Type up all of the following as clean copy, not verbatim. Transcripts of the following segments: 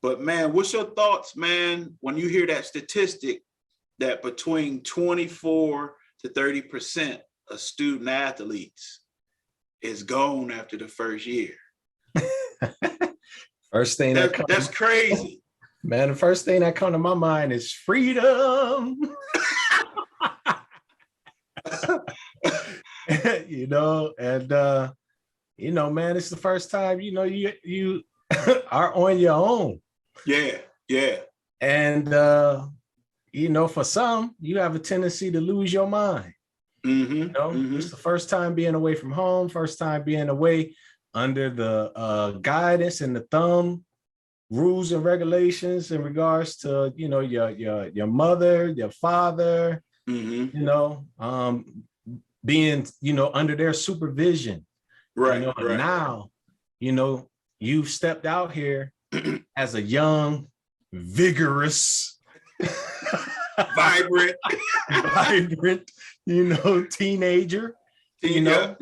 But man, what's your thoughts, man, when you hear that statistic that between 24 to 30% of student athletes is gone after the first year? First thing that's crazy. Man, the first thing that comes to my mind is freedom. Man, it's the first time, you are on your own. Yeah. And, for some, you have a tendency to lose your mind. It's the first time being away from home, first time being away under the guidance and the thumb rules and regulations in regards to, your mother, your father, being, under their supervision. Right. Now, you've stepped out here as a young, vigorous, vibrant, teenager. Yep.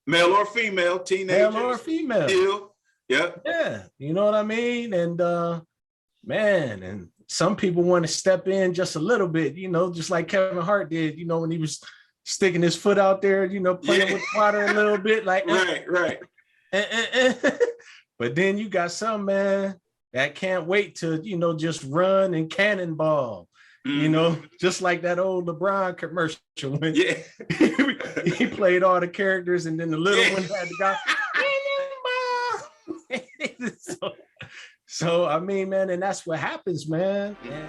Male or female, teenager. Male or female. Still, yep. Yeah, you know what I mean? And and some people want to step in just a little bit, just like Kevin Hart did, when he was sticking his foot out there, playing with water a little bit, like right. But then you got some man that can't wait to, just run and cannonball. Just like that old LeBron commercial when he played all the characters and then the little one had to go. So I mean, man, and that's what happens, man. Yeah.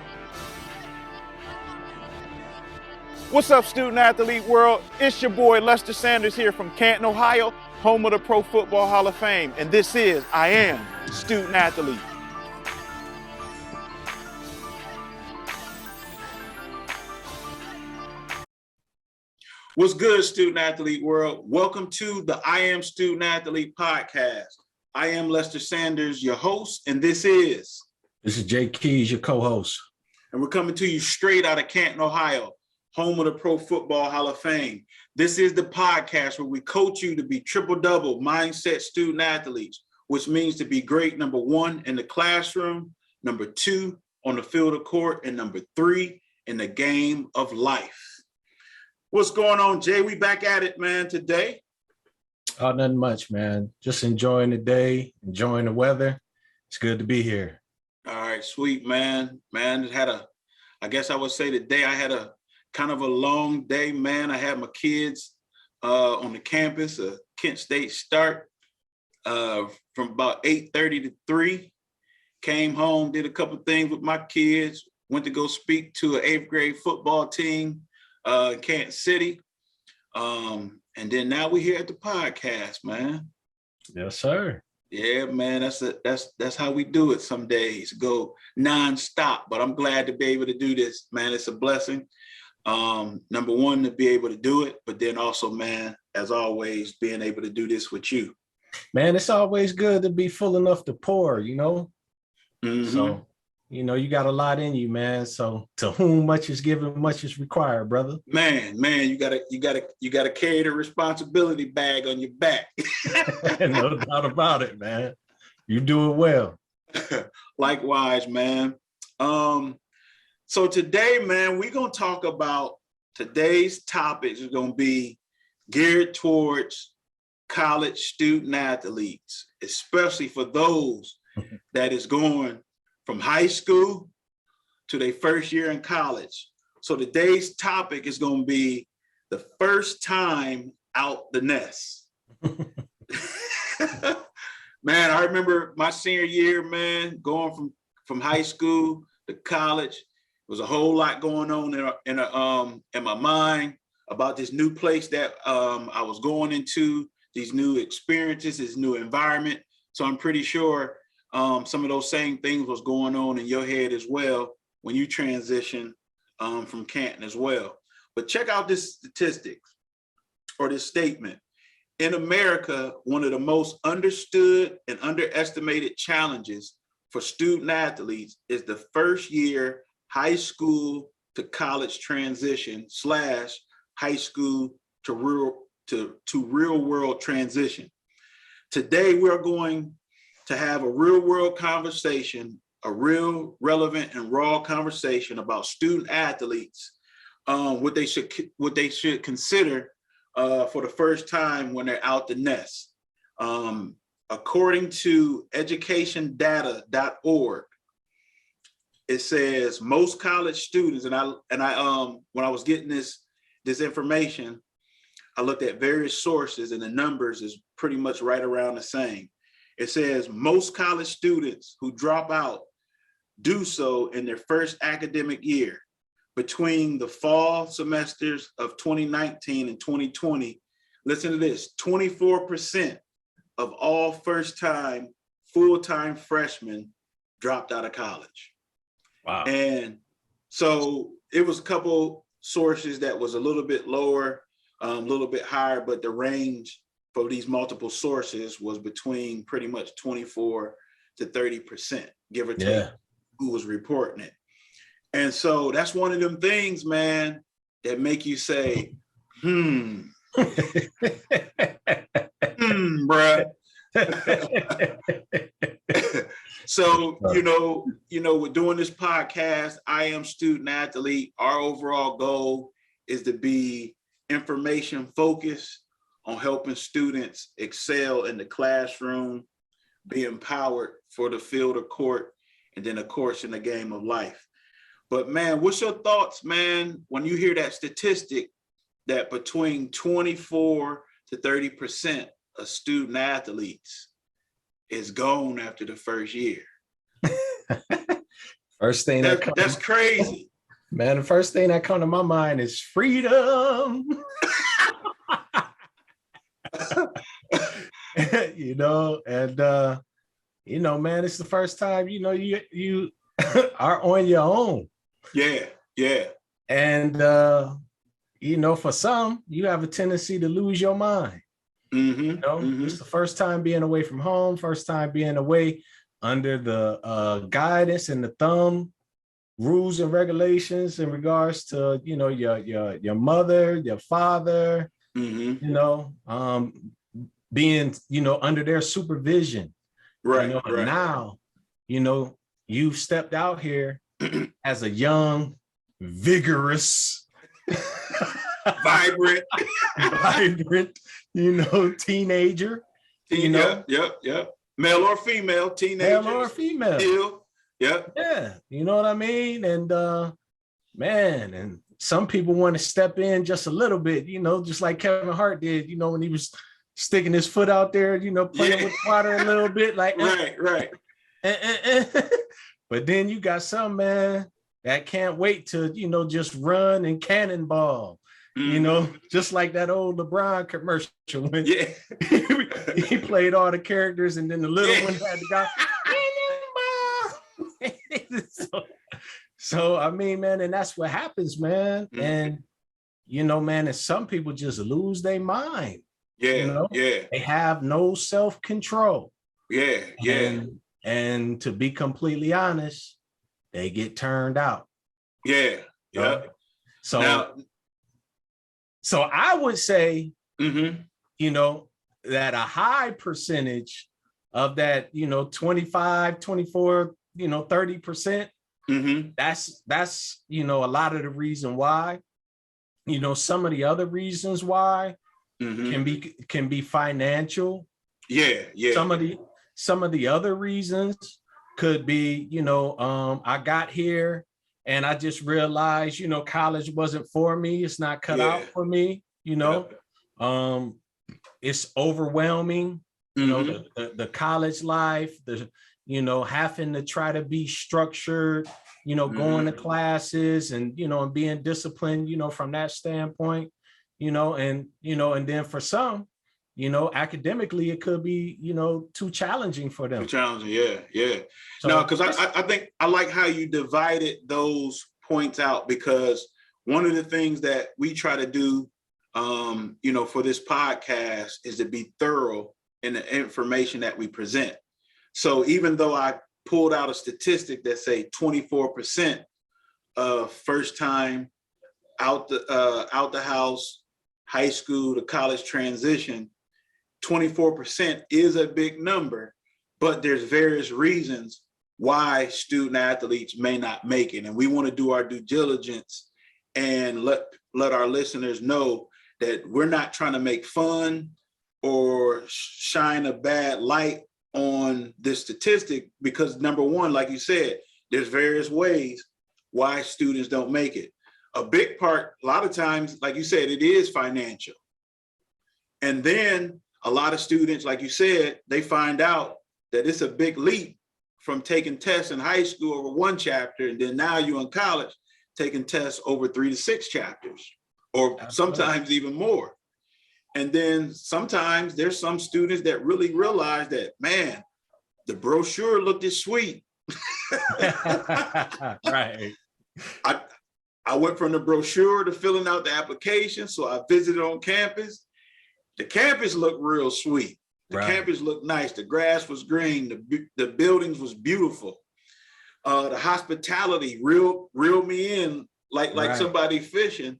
What's up, student athlete world? It's your boy Lester Sanders here from Canton, Ohio, home of the Pro Football Hall of Fame. And this is I Am Student Athlete. What's good, student athlete world? Welcome to the I Am Student Athlete podcast. I am Lester Sanders, your host, and this is Jay Keys, your co-host. And we're coming to you straight out of Canton, Ohio, home of the Pro Football Hall of Fame. This is the podcast where we coach you to be triple-double mindset student athletes, which means to be great, number 1, in the classroom, number 2, on the field of court, and number 3, in the game of life. What's going on, Jay? We back at it, man, today. Oh, nothing much, man. Just enjoying the day, enjoying the weather. It's good to be here. All right, sweet, man. Man, I guess I would say today I had a kind of a long day, man. I had my kids on the campus, Kent State start from about 8:30 to 3. Came home, did a couple things with my kids, went to go speak to an 8th grade football team in Kansas City. And then now we're here at the podcast, man. Yes, sir. Yeah, man, that's how we do it some days, go nonstop. But I'm glad to be able to do this, man. It's a blessing. Number 1, to be able to do it, but then also, man, as always, being able to do this with you. Man, it's always good to be full enough to pour, So, you got a lot in you, man. So to whom much is given, much is required, brother. Man, you gotta carry the responsibility bag on your back. No doubt about it, man. You do it well. Likewise, man. So today, man, we're gonna talk about today's topic is gonna be geared towards college student athletes, especially for those that is going from high school to their first year in college. So today's topic is going to be the first time out the nest. Man, I remember my senior year, man, going from high school to college. There was a whole lot going on in my mind about this new place that I was going into, these new experiences, this new environment. So I'm pretty sure some of those same things was going on in your head as well when you transition from Canton as well. But check out this statistics or this statement. In America, one of the most understood and underestimated challenges for student athletes is the first year high school to college transition / high school to real world transition. Today, we're going to have a real world conversation, a real relevant and raw conversation about student athletes, what they should consider for the first time when they're out the nest. According to educationdata.org, it says most college students, and I when I was getting this information, I looked at various sources and the numbers is pretty much right around the same. It says most college students who drop out do so in their first academic year. Between the fall semesters of 2019 and 2020, listen to this, 24% of all first-time, full-time freshmen dropped out of college. Wow. And so it was a couple sources that was a little bit lower, a little bit higher, but the range for these multiple sources was between pretty much 24 to 30%, give or take, who was reporting it. And so that's one of them things, man, that make you say, bruh. So, we're doing this podcast. I Am Student Athlete. Our overall goal is to be information focused on helping students excel in the classroom, be empowered for the field of court, and then of course in the game of life. But man, what's your thoughts, man, when you hear that statistic that between 24 to 30% of student athletes is gone after the first year? First thing that's crazy. Man, the first thing that comes to my mind is freedom. Man, it's the first time, you are on your own. Yeah. And, for some, you have a tendency to lose your mind. It's the first time being away from home, first time being away under the guidance and the thumb rules and regulations in regards to, your mother, your father, being, under their supervision. Right. Now, you've stepped out here as a young, vigorous, vibrant, teenager. Yep. Male or female, teenager. Male or female. Still. Yep. Yeah. You know what I mean? And and some people want to step in just a little bit, just like Kevin Hart did, when he was sticking his foot out there, playing with water a little bit, like right. But then you got some man that can't wait to, just run and cannonball. Just like that old LeBron commercial when he played all the characters and then the little one had to go. So I mean, man, and that's what happens, man. And man, and some people just lose their mind. They have no self-control. And to be completely honest, they get turned out. So I would say, that a high percentage of that, 25, 24, 30%, that's, a lot of the reason why, some of the other reasons why can be financial. Some of the other reasons could be, I got here and I just realized, college wasn't for me. It's not cut out for me, it's overwhelming, the college life, having to try to be structured, going to classes and, and being disciplined, from that standpoint, and then for some, academically, it could be, too challenging for them. Too challenging, yeah. So, no, because I think I like how you divided those points out, because one of the things that we try to do, for this podcast is to be thorough in the information that we present. So even though I pulled out a statistic that say 24% of first time out the house, high school to college transition, 24% is a big number, but there's various reasons why student athletes may not make it. And we want to do our due diligence and let our listeners know that we're not trying to make fun or shine a bad light on this statistic, because number one, like you said, there's various ways why students don't make it. A big part, a lot of times, like you said, it is financial. And then a lot of students, like you said, they find out that it's a big leap from taking tests in high school over one chapter, and then now you're in college taking tests over 3 to 6 chapters, or sometimes even more. And then sometimes there's some students that really realize that, man, the brochure looked as sweet. Right. I went from the brochure to filling out the application. So I visited on campus. The campus looked real sweet. The campus looked nice. The grass was green. The buildings was beautiful. The hospitality reeled me in like somebody fishing.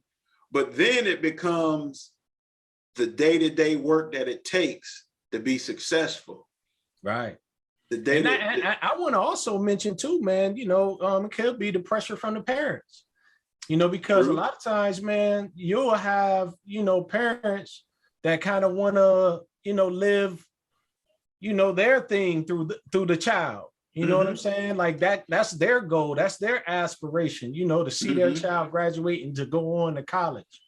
But then it becomes the day-to-day work that it takes to be successful. Right. I want to also mention too, man, it could be the pressure from the parents, because a lot of times, man, you'll have, parents that kind of want to, live, their thing through the child. You know what I'm saying? Like that's their goal. That's their aspiration, to see their child graduate and to go on to college,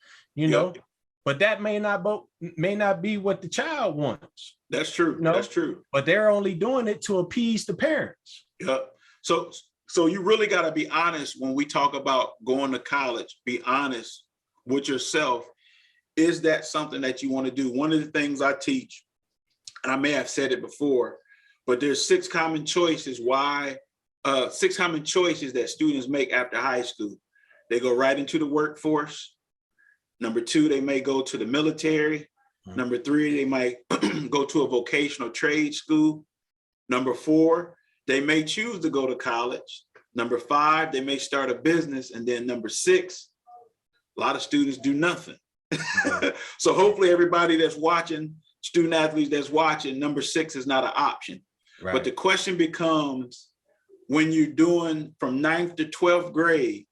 but that may not be what the child wants. That's true. That's true. But they're only doing it to appease the parents. Yeah. So you really got to be honest when we talk about going to college. Be honest with yourself. Is that something that you want to do? One of the things I teach, and I may have said it before, but there's 6 common choices that students make after high school. They go right into the workforce. Number 2, they may go to the military. Number 3, they might go to a vocational trade school. Number 4, they may choose to go to college. Number 5, they may start a business. And then number 6, a lot of students do nothing. So hopefully everybody that's watching, student athletes that's watching, number 6 is not an option. Right. But the question becomes, when you're doing from 9th to 12th grade,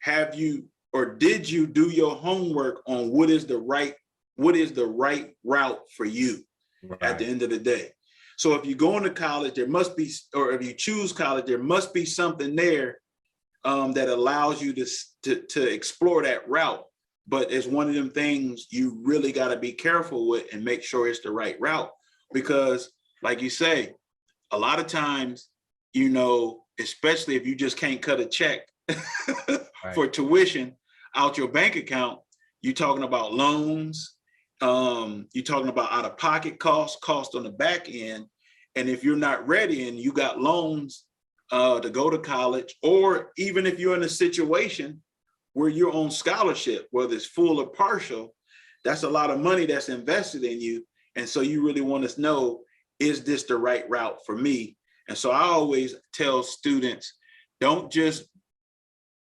did you do your homework on what is the right route for you at the end of the day? So if you go into college, there must be, or if you choose college, there must be something there that allows you to explore that route. But it's one of them things you really got to be careful with and make sure it's the right route. Because like you say, a lot of times, especially if you just can't cut a check for tuition out your bank account, you're talking about loans, you're talking about out-of-pocket cost on the back end. And if you're not ready and you got loans to go to college, or even if you're in a situation where you're on scholarship, whether it's full or partial, that's a lot of money that's invested in you. And so you really want to know, is this the right route for me? And so I always tell students, don't just,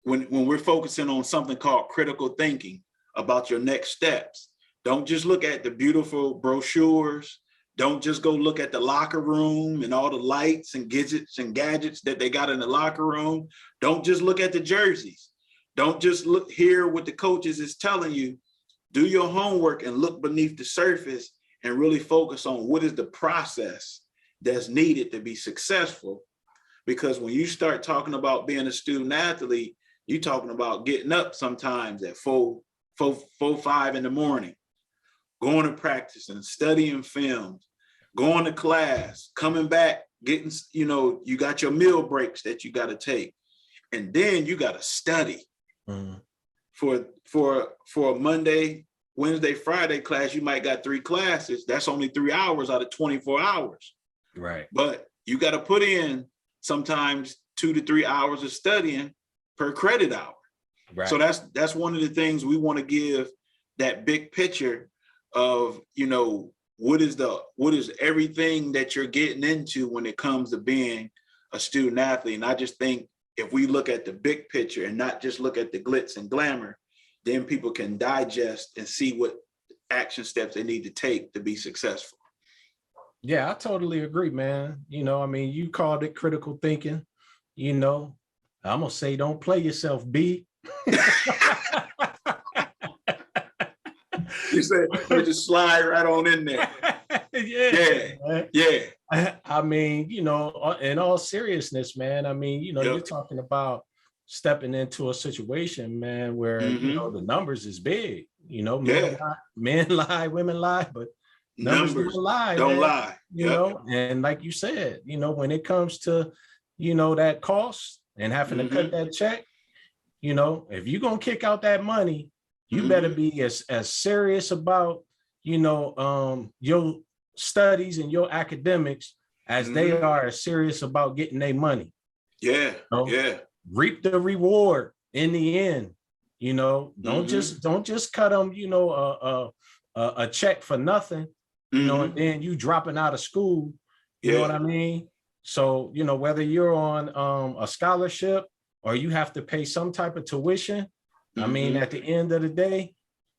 when we're focusing on something called critical thinking about your next steps, don't just look at the beautiful brochures. Don't just go look at the locker room and all the lights and gadgets that they got in the locker room. Don't just look at the jerseys. Don't just hear what the coaches is telling you. Do your homework and look beneath the surface and really focus on what is the process that's needed to be successful. Because when you start talking about being a student athlete, you're talking about getting up sometimes at 4, 5 in the morning, going to practice and studying films, going to class, coming back, getting, you got your meal breaks that you got to take. And then you got to study. For a Monday, Wednesday, Friday class, you might got 3 classes. That's only 3 hours out of 24 hours. Right. But you got to put in sometimes 2 to 3 hours of studying per credit hour. Right. So that's one of the things we want to give, that big picture of, what is everything that you're getting into when it comes to being a student athlete. And I just think if we look at the big picture and not just look at the glitz and glamour, then people can digest and see what action steps they need to take to be successful. Yeah, I totally agree, man. I mean, you called it critical thinking. I'm gonna say don't play yourself, B. You said we just slide right on in there. Yeah. Yeah. I mean, in all seriousness, man, I mean, you're talking about stepping into a situation, man, where the numbers is big. Men lie, women lie, but numbers don't lie, don't man. lie. And like you said, when it comes to that cost and having to cut that check, if you're gonna kick out that money, you better be as serious about your studies and your academics as they are as serious about getting their money. Yeah. Reap the reward in the end. Don't just cut them a check for nothing, and then you dropping out of school. You know what I mean? So whether you're on a scholarship or you have to pay some type of tuition, I mean, at the end of the day,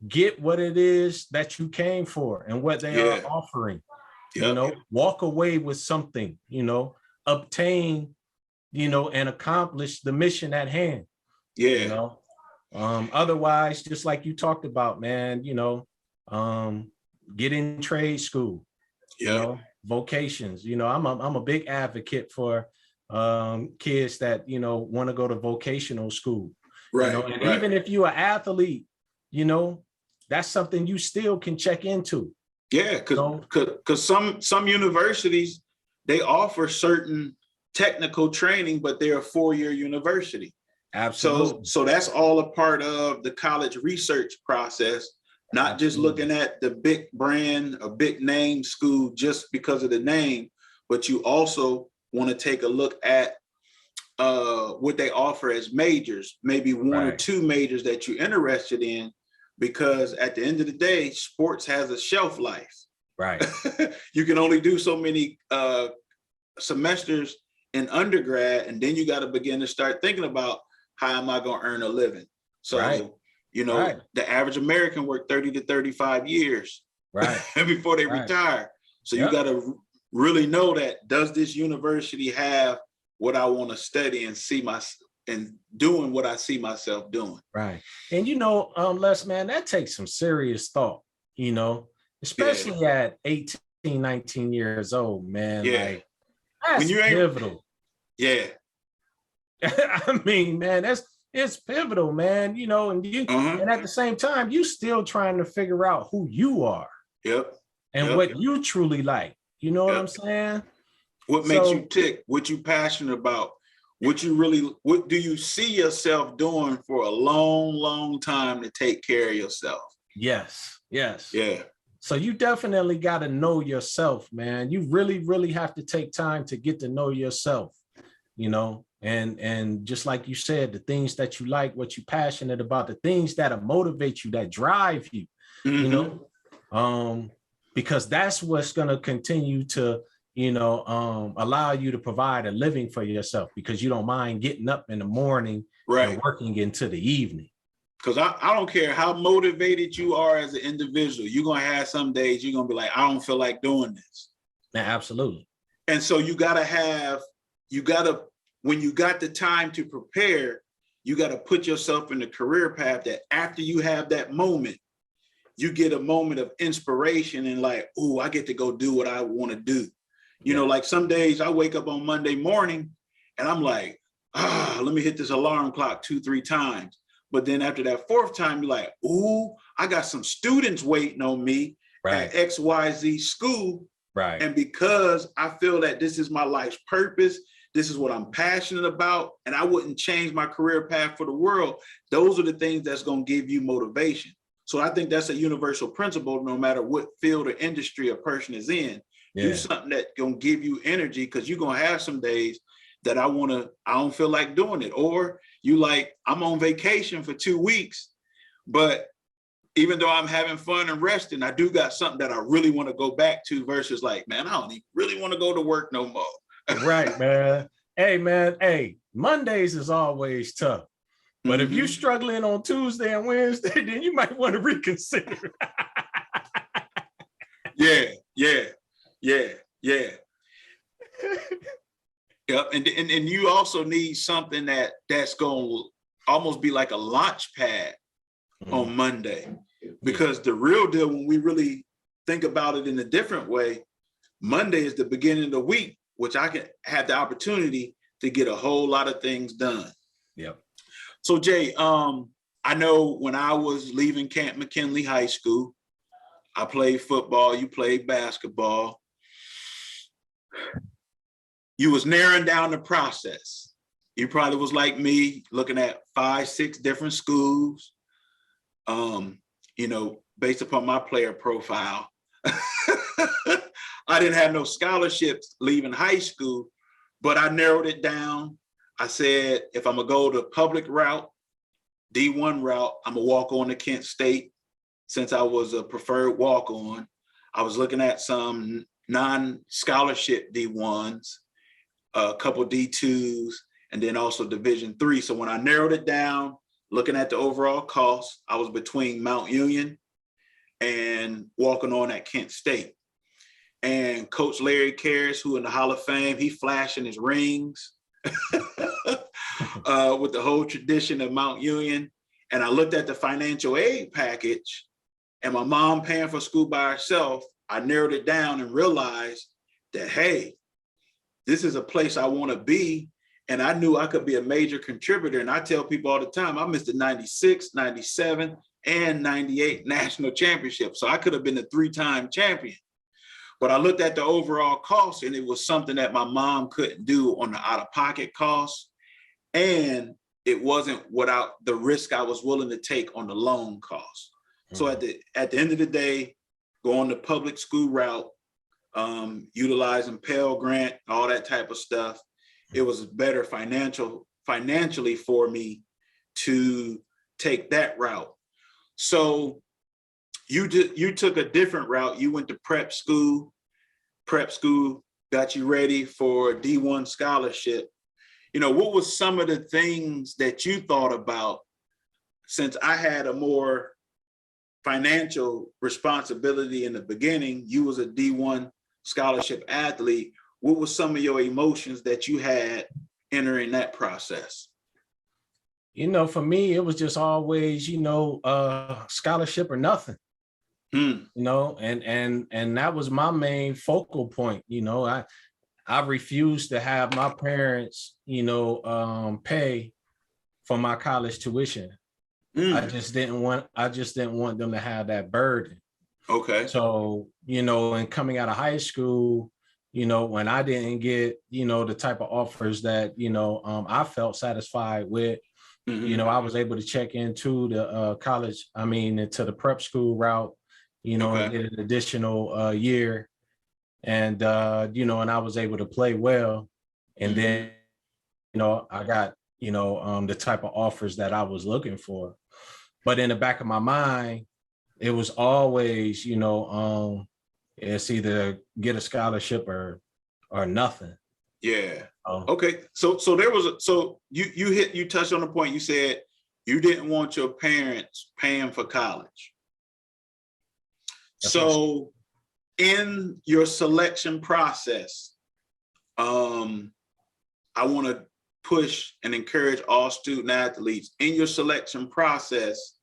get what it is that you came for and what they are offering. Walk away with something, obtain, and accomplish the mission at hand. Otherwise, just like you talked about, man, get in trade school, vocations. I'm a big advocate for kids that want to go to vocational school. And even if you're an athlete, that's something you still can check into. Yeah, because some universities, they offer certain technical training, but they're a 4-year university. Absolutely. So that's all a part of the college research process, not just looking at the big brand, a big name school just because of the name, but you also want to take a look at what they offer as majors, maybe one or two majors that you're interested in, because at the end of the day, sports has a shelf life. Right. You can only do so many semesters in undergrad, and then you got to begin to start thinking about how am I going to earn a living? So, the average American worked 30 to 35 years before they retire. So you got to really know that, does this university have what I want to study and see and doing what I see myself doing? Right. And Les, man, that takes some serious thought, especially at 18, 19 years old, man. Yeah. Like, that's pivotal. Yeah. I mean, man, it's pivotal, man. And at the same time, you still trying to figure out who you are. And what you truly like. You know what I'm saying? What makes you tick? What you passionate about? What do you see yourself doing for a long, long time to take care of yourself? Yes. Yeah. So you definitely got to know yourself, man. You really, really have to take time to get to know yourself, and just like you said, the things that you like, what you're passionate about, the things that motivate you, that drive you, because that's what's going to continue to, allow you to provide a living for yourself, because you don't mind getting up in the morning and working into the evening. Because I don't care how motivated you are as an individual, you're going to have some days you're going to be like, I don't feel like doing this. Yeah, absolutely. And so when you got the time to prepare, you got to put yourself in the career path that after you have that moment, you get a moment of inspiration and like, oh, I get to go do what I want to do. Like some days I wake up on Monday morning and I'm like, let me hit this alarm clock 2-3 times. But then after that 4th time, you're like, ooh, I got some students waiting on me at XYZ school. Right. And because I feel that this is my life's purpose, this is what I'm passionate about, and I wouldn't change my career path for the world. Those are the things that's going to give you motivation. So I think that's a universal principle, no matter what field or industry a person is in. Do something that's going to give you energy, because you're going to have some days that I don't feel like doing it. Or you like, I'm on vacation for 2 weeks, but even though I'm having fun and resting, I do got something that I really want to go back to, versus like, man, I don't even really want to go to work no more. Right, man. Hey, Mondays is always tough. But if you're struggling on Tuesday and Wednesday, then you might want to reconsider. Yeah. Yeah. Yep. And you also need something that's going to almost be like a launch pad on Monday, because the real deal, when we really think about it in a different way, Monday is the beginning of the week, which I can have the opportunity to get a whole lot of things done. Yep. So Jay, I know when I was leaving Camp McKinley High School, I played football, you played basketball. You was narrowing down the process. You probably was like me, looking at 5, 6 different schools, based upon my player profile. I didn't have no scholarships leaving high school, but I narrowed it down. I said, if I'm gonna go the public route, D1 route, I'm gonna walk on to Kent State, since I was a preferred walk-on. I was looking at some non-scholarship D1s, a couple D2s, and then also Division III. So when I narrowed it down, looking at the overall cost, I was between Mount Union and walking on at Kent State. And Coach Larry Karras, who in the Hall of Fame, he flashing his rings with the whole tradition of Mount Union. And I looked at the financial aid package, and my mom paying for school by herself. I narrowed it down and realized that, hey, this is a place I want to be. And I knew I could be a major contributor. And I tell people all the time, I missed the 96, 97, and 98 national championships. So I could have been a 3-time champion. But I looked at the overall cost, and it was something that my mom couldn't do on the out-of-pocket costs. And it wasn't without the risk I was willing to take on the loan cost. So at the end of the day, going the public school route, utilizing Pell Grant, all that type of stuff, it was better financially for me to take that route. So you took a different route. You went to prep school. Prep school got you ready for D1 scholarship. What was some of the things that you thought about, since I had a more financial responsibility in the beginning, you was a D1 scholarship athlete. What was some of your emotions that you had entering that process? For me, it was just always, scholarship or nothing. And that was my main focal point. I refused to have my parents, pay for my college tuition. I just didn't want them to have that burden. Okay. So, and coming out of high school, when I didn't get, the type of offers that, I felt satisfied with, I was able to check into the college, into the prep school route, and get an additional year. And, and I was able to play well. And then, I got, the type of offers that I was looking for. But in the back of my mind, it was always, it's either get a scholarship or nothing. Yeah. Okay. So there was you touched on the point. You said you didn't want your parents paying for college. So in your selection process, I want to push and encourage all student athletes in your selection process.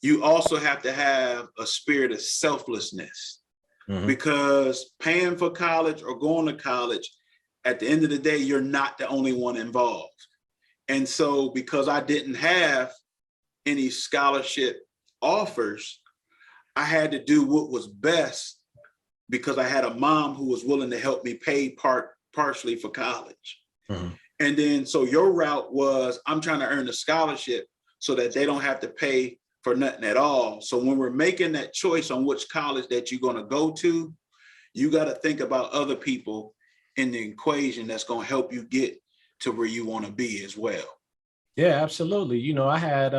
You also have to have a spirit of selflessness, because paying for college or going to college, at the end of the day, you're not the only one involved. And so because I didn't have any scholarship offers, I had to do what was best, because I had a mom who was willing to help me pay partially for college. And then, so your route was, I'm trying to earn a scholarship so that they don't have to pay for nothing at all. So when we're making that choice on which college that you're going to go to, you got to think about other people in the equation that's going to help you get to where you want to be as well. Yeah, absolutely. I had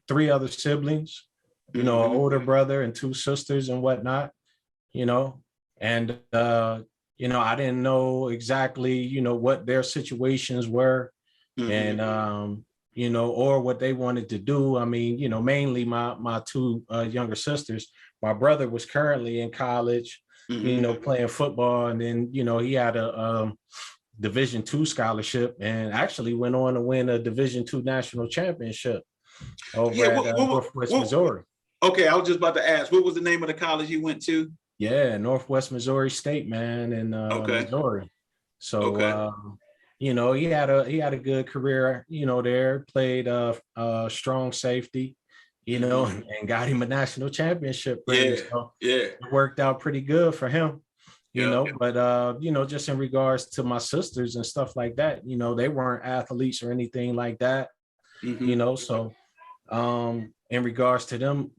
3 other siblings, an older brother and 2 sisters and whatnot, and I didn't know exactly, what their situations were, and, or what they wanted to do. Mainly my 2 younger sisters. My brother was currently in college. playing football. And then, he had a Division II scholarship and actually went on to win a Division II national championship over at Northwest Missouri. Okay, I was just about to ask, what was the name of the college you went to? Yeah, Northwest Missouri State, man, in Missouri. So, he had a good career, there, played strong safety, and got him a national championship ring. So it worked out pretty good for him, but, just in regards to my sisters and stuff like that, they weren't athletes or anything like that, so in regards to them,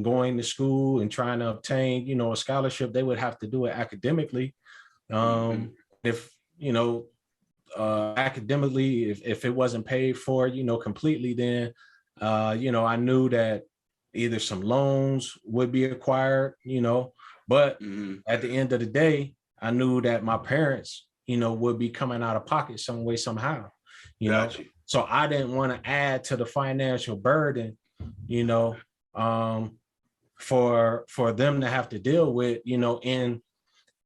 going to school and trying to obtain, a scholarship, they would have to do it academically. If, academically, if it wasn't paid for, completely, then, I knew that either some loans would be acquired, but at the end of the day, I knew that my parents, would be coming out of pocket some way, somehow, so I didn't want to add to the financial burden, for them to have to deal with, in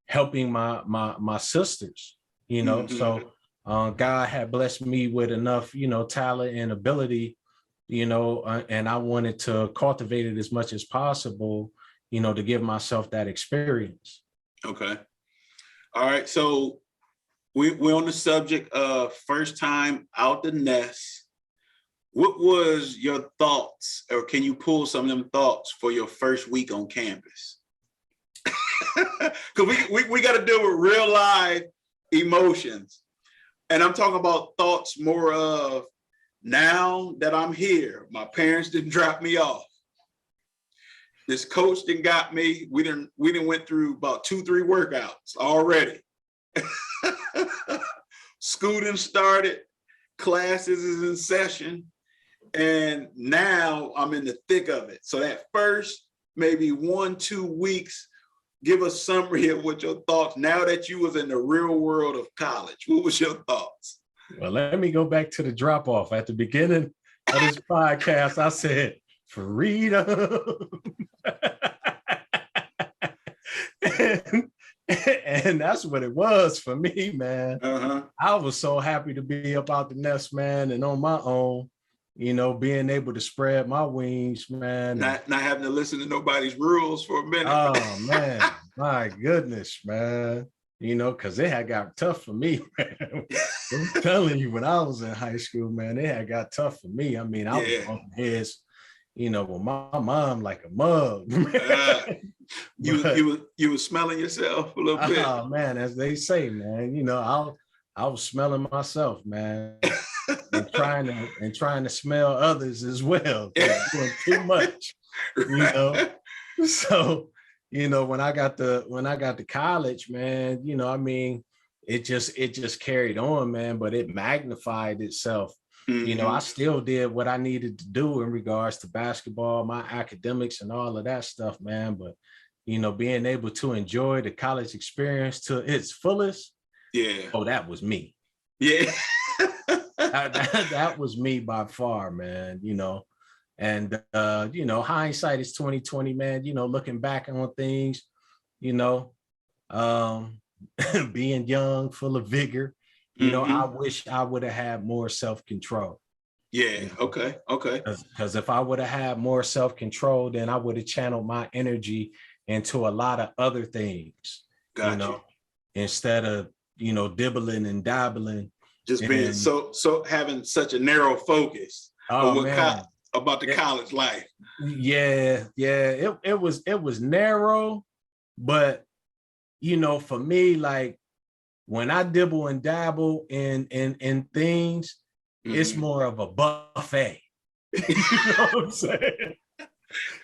helping my sisters, so God had blessed me with enough, talent and ability, and I wanted to cultivate it as much as possible, to give myself that experience. Okay. All right. So we're on the subject of first time out the nest. What was your thoughts, or can you pull some of them thoughts for your first week on campus? Because we got to deal with real live emotions. And I'm talking about thoughts more of, now that I'm here, my parents didn't drop me off. This coach didn't got me. We didn't went through about 2-3 workouts already. School done started, classes is in session, and now I'm in the thick of it. So that first maybe 1-2 weeks, give a summary of what your thoughts, now that you was in the real world of college, what was your thoughts? Well, let me go back to the drop off. At the beginning of this podcast, I said, freedom. and that's what it was for me, man. I was so happy to be up out the nest, man, and on my own, being able to spread my wings, man. Not having to listen to nobody's rules for a minute. Oh, man. My goodness, man. Because it had got tough for me, man. I'm telling you, when I was in high school, man, it had got tough for me. I mean, I was on heads, with my mom like a mug. You were smelling yourself a little bit. Oh, man, as they say, man, I was smelling myself, man. and trying to smell others as well. Doing too much, So, when I got to college, man, it just carried on, man, but it magnified itself. I still did what I needed to do in regards to basketball, my academics and all of that stuff, man. But, being able to enjoy the college experience to its fullest. Yeah. Oh, that was me. Yeah. that was me by far, man, and hindsight is 2020, man, looking back on things, being young, full of vigor, I wish I would have had more self-control. Yeah. Okay. Because if I would have had more self-control, then I would have channeled my energy into a lot of other things, instead of, dibbling and dabbling. Just being so having such a narrow focus about the college life. Yeah. It was narrow, but for me, like when I dibble and dabble in things, it's more of a buffet. You know what I'm saying?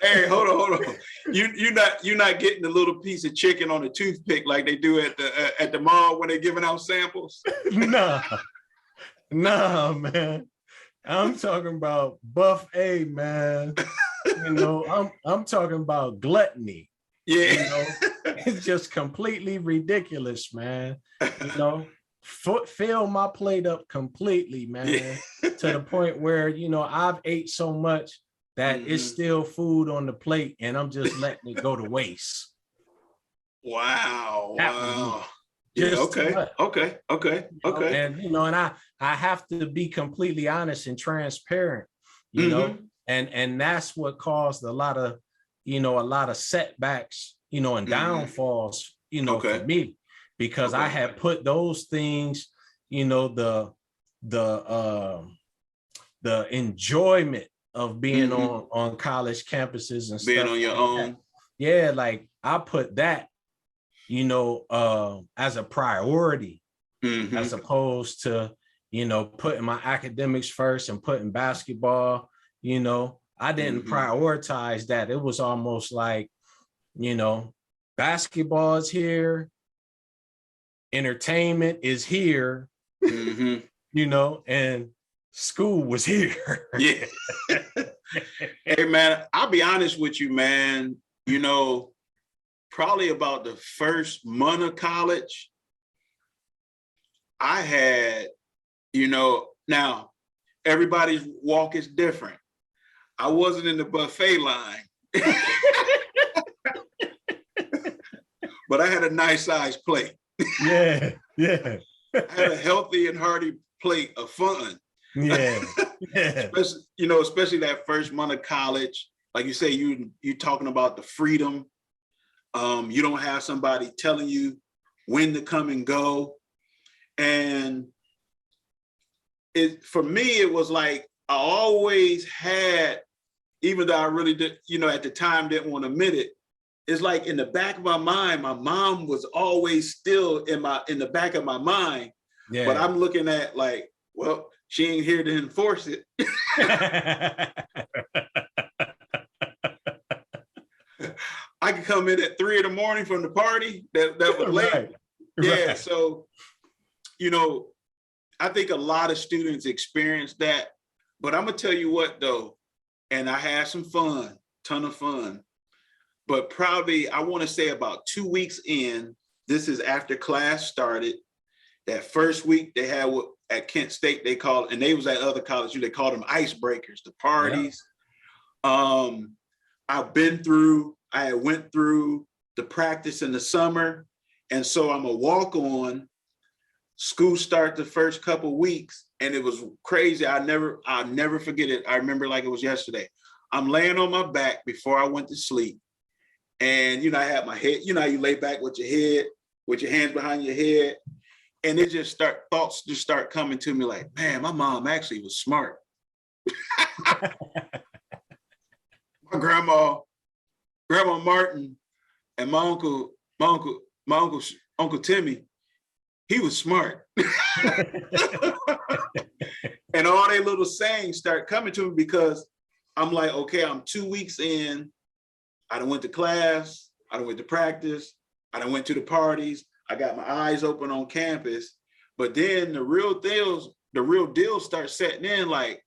Hey, hold on. You're not getting the little piece of chicken on a toothpick like they do at the mall when they're giving out samples. Nah, man. I'm talking about buffet, man. I'm talking about gluttony. Yeah. It's just completely ridiculous, man. Fill my plate up completely, man, to the point where, I've ate so much that it's still food on the plate and I'm just letting it go to waste. Wow. That was Wow. me. Yeah. Just too Okay. much. Okay. Okay. Okay. And I have to be completely honest and transparent, Mm-hmm. and that's what caused a lot of setbacks, and Mm-hmm. downfalls, for Okay. me, because I Okay. had put those things, the the enjoyment of being Mm-hmm. on college campuses and Being stuff on your like that. own. Yeah, like I put that, as a priority, as Mm-hmm. opposed to, putting my academics first and putting basketball. I didn't Mm-hmm. prioritize that. It was almost like, basketball is here, entertainment is here, Mm-hmm. and school was here. Yeah. Hey man, I'll be honest with you, man. Probably about the first month of college, I had, now everybody's walk is different. I wasn't in the buffet line, but I had a nice sized plate. Yeah, yeah. I had a healthy and hearty plate of fun. Yeah, yeah. Especially that first month of college. Like you say, you talking about the freedom. You don't have somebody telling you when to come and go. And for me, it was like I always had, even though I really did, at the time didn't want to admit it, it's like in the back of my mind, my mom was always still in the back of my mind. Yeah. But I'm looking at like, well, she ain't here to enforce it. I could come in at 3 a.m. from the party that was late. Right. Yeah. Right. So, I think a lot of students experience that, but I'm gonna tell you what though, and I had some fun, ton of fun, but probably I want to say about 2 weeks in, this is after class started, that first week they had what at Kent State they called, and they was at other colleges, they called them icebreakers, the parties. Yeah. I went through the practice in the summer, and so I'm a walk-on. School start the first couple weeks, and it was crazy. I'll never forget it. I remember like it was yesterday. I'm laying on my back before I went to sleep, and I had my head. You lay back with your hands behind your head, and thoughts just start coming to me like, man, my mom actually was smart. My grandma Martin and my uncle Timmy, he was smart. And all they little sayings start coming to me because I'm like, okay, I'm 2 weeks in. I done went to class. I done went to practice. I done went to the parties. I got my eyes open on campus. But then the real deal starts setting in like,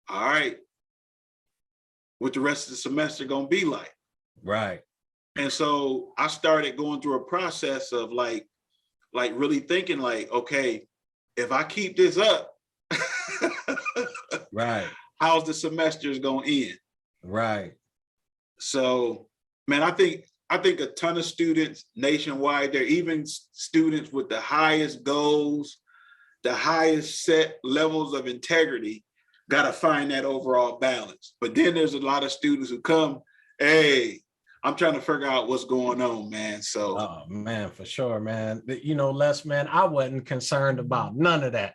all right, what the rest of the semester gonna be like? Right. And so I started going through a process of like really thinking like, okay, if I keep this up, right, how's the semesters gonna end? Right. So, man, I think a ton of students nationwide, there even students with the highest goals, the highest set levels of integrity, gotta find that overall balance. But then there's a lot of students who come, hey, I'm trying to figure out what's going on, man. So, oh man, for sure, man. Les, man, I wasn't concerned about none of that.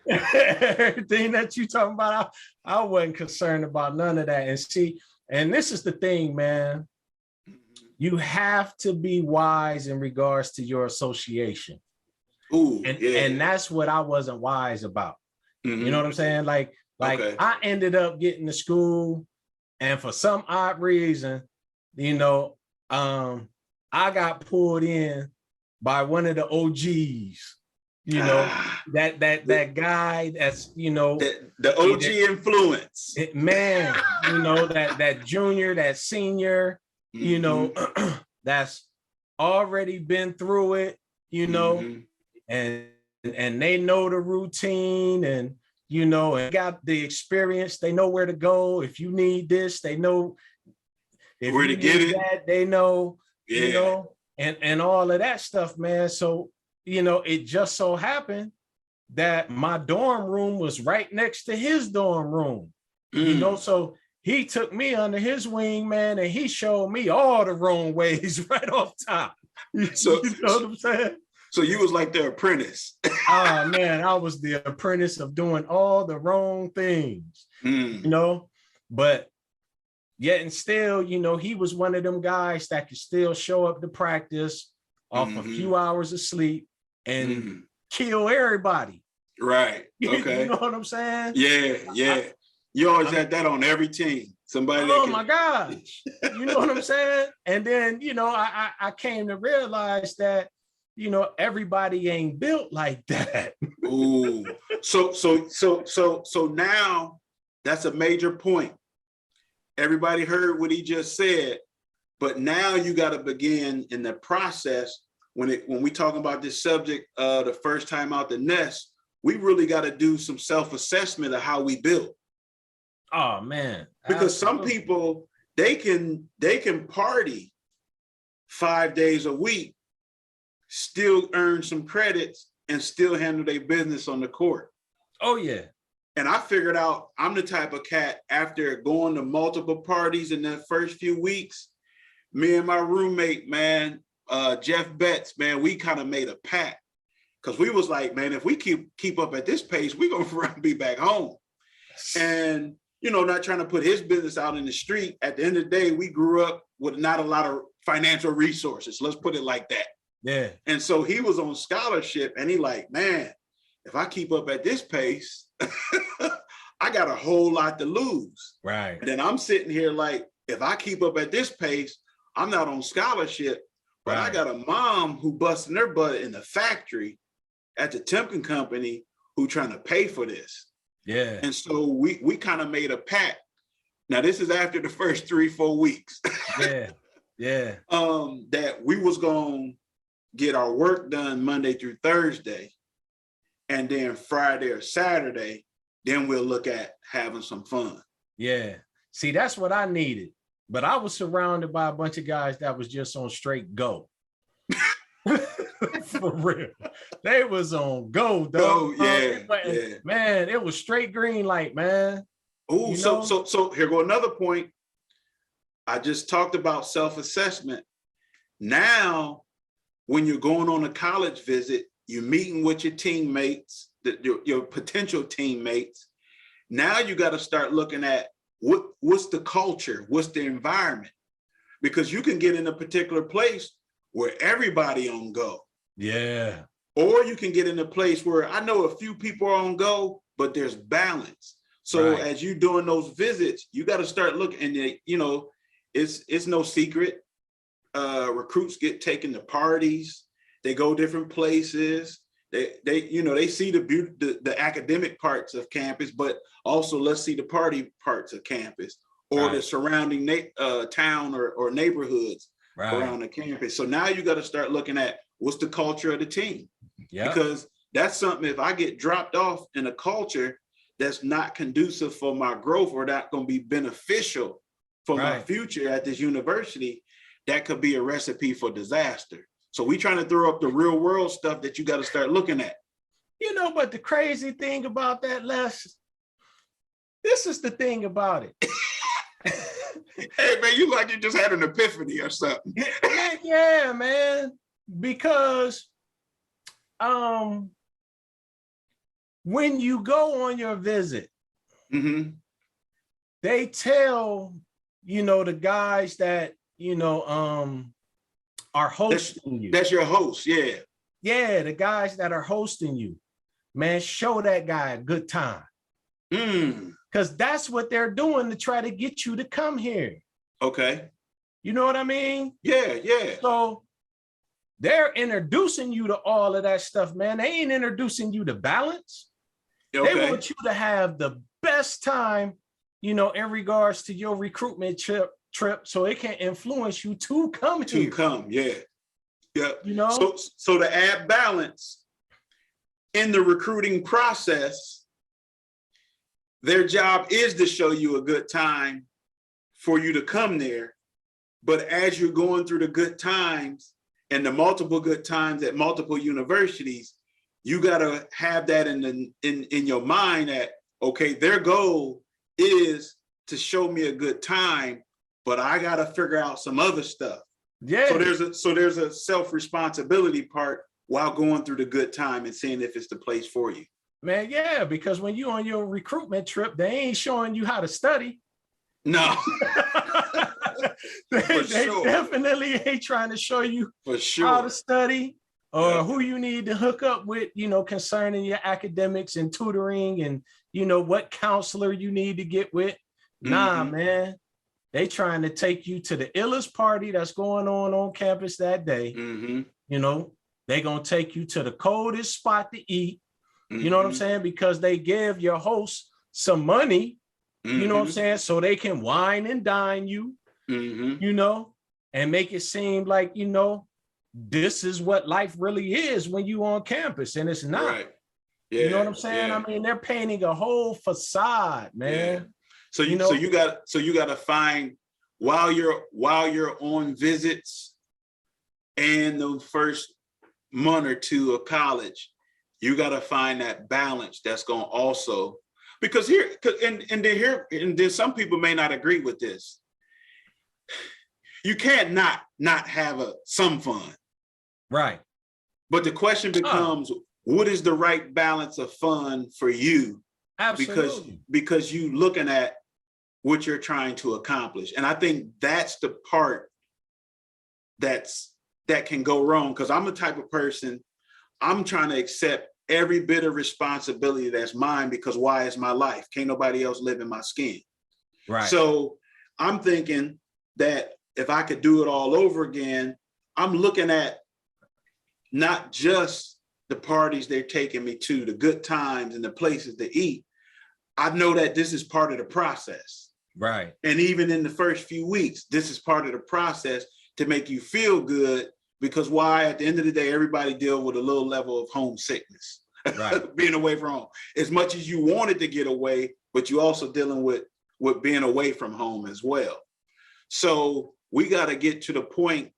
Everything that you talking about, I wasn't concerned about none of that. And see, and this is the thing, man. You have to be wise in regards to your association. Ooh, and that's what I wasn't wise about. Mm-hmm. You know what I'm saying? Like okay. I ended up getting to school, and for some odd reason, I got pulled in by one of the OGs. That guy that's the OG influence. Man, that junior, that senior, mm-hmm. That's already been through it, mm-hmm. and they know the routine, and and got the experience. They know where to go. If you need this, they know where to get it. That, they know, and all of that stuff, man. So, you know, it just so happened that my dorm room was right next to his dorm room. You know, so he took me under his wing, man, and he showed me all the wrong ways right off top. So, you know what I'm saying? So you was like the apprentice. Oh man, I was the apprentice of doing all the wrong things, you know, but yet and still, you know, he was one of them guys that could still show up to practice off a few hours of sleep and kill everybody. Right. Okay. You know what I'm saying? Yeah. You always had that on every team. Somebody. Oh my gosh. You know what I'm saying? And then, you know, I came to realize that, you know, everybody ain't built like that. Ooh. So now that's a major point. Everybody heard what he just said, but now you got to begin in the process when we talking about this subject, the first time out the nest, we really got to do some self-assessment of how we build. Oh man. Because some people, they can party 5 days a week, still earn some credits and still handle their business on the court. Oh yeah. And I figured out I'm the type of cat, after going to multiple parties in the first few weeks, me and my roommate, man, Jeff Betts, man, we kind of made a pact, because we was like, man, if we keep up at this pace, we're going to be back home. And, you know, not trying to put his business out in the street. At the end of the day, we grew up with not a lot of financial resources. Let's put it like that. Yeah. And so he was on scholarship, and he like, man, if I keep up at this pace, I got a whole lot to lose. Right. And then I'm sitting here like, if I keep up at this pace, I'm not on scholarship, but I got a mom who busting their butt in the factory at the Timken company who trying to pay for this. Yeah. And so we kind of made a pact. Now this is after the first 3-4 weeks. Yeah. That we was going to get our work done Monday through Thursday, and then Friday or Saturday, then we'll look at having some fun. Yeah. See, that's what I needed. But I was surrounded by a bunch of guys that was just on straight go. For real. They was on go, though. Yeah. Man, it was straight green light, man. Oh, so here go another point. I just talked about self-assessment. Now, when you're going on a college visit, you're meeting with your teammates, your potential teammates. Now you got to start looking at what's the culture, what's the environment, because you can get in a particular place where everybody on go. Yeah. Or you can get in a place where I know a few people are on go, but there's balance. So as you doing those visits, you got to start looking, and you know, it's no secret. Recruits get taken to parties. They go different places. They see the academic parts of campus, but also let's see the party parts of campus, or the surrounding town or neighborhoods around the campus. So now you got to start looking at what's the culture of the team. Yeah. Because that's something, if I get dropped off in a culture that's not conducive for my growth or not going to be beneficial for my future at this university, that could be a recipe for disaster. So we trying to throw up the real world stuff that you got to start looking at. You know, but the crazy thing about that, Les, this is the thing about it. Hey, man, you like you just had an epiphany or something. Yeah, man. Because when you go on your visit, they tell, you know, the guys that, you know, are hosting you. That's your host, yeah. Yeah, the guys that are hosting you, man, show that guy a good time. Because that's what they're doing to try to get you to come here. Okay. You know what I mean? Yeah. So they're introducing you to all of that stuff, man. They ain't introducing you to balance. Okay. They want you to have the best time, you know, in regards to your recruitment trip, so it can influence you to come here. Yeah. You know? So to add balance in the recruiting process, their job is to show you a good time for you to come there. But as you're going through the good times, and the multiple good times at multiple universities, you got to have that in your mind that, okay, their goal is to show me a good time, but I got to figure out some other stuff. Yeah. So there's a self-responsibility part while going through the good time and seeing if it's the place for you. Man, yeah, because when you on your recruitment trip, they ain't showing you how to study. No. they definitely ain't trying to show you for sure how to study or who you need to hook up with, concerning your academics and tutoring and, what counselor you need to get with. Nah, man, they trying to take you to the illest party that's going on campus that day. They going to take you to the coldest spot to eat. You know what I'm saying? Because they give your host some money, you know what I'm saying? So they can wine and dine you, and make it seem like, this is what life really is when you on campus, and it's not. Right. Yeah, you know what I'm saying? I mean, they're painting a whole facade, man. Yeah. So you got to find while you're on visits and the first month or two of college, you got to find that balance that's going to also, because then some people may not agree with this. You can't not have some fun. Right. But the question becomes, what is the right balance of fun for you? Absolutely. Because you looking at what you're trying to accomplish. And I think that's the part that can go wrong. Because I'm the type of person, I'm trying to accept every bit of responsibility that's mine, because why is my life? Can't nobody else live in my skin. Right. So I'm thinking that if I could do it all over again, I'm looking at not just the parties they're taking me to, the good times and the places to eat. I know that this is part of the process. Right. And even in the first few weeks, this is part of the process to make you feel good, because why? At the end of the day, everybody deals with a little level of homesickness, right? Being away from home. As much as you wanted to get away, but you also dealing with being away from home as well. So we got to get to the point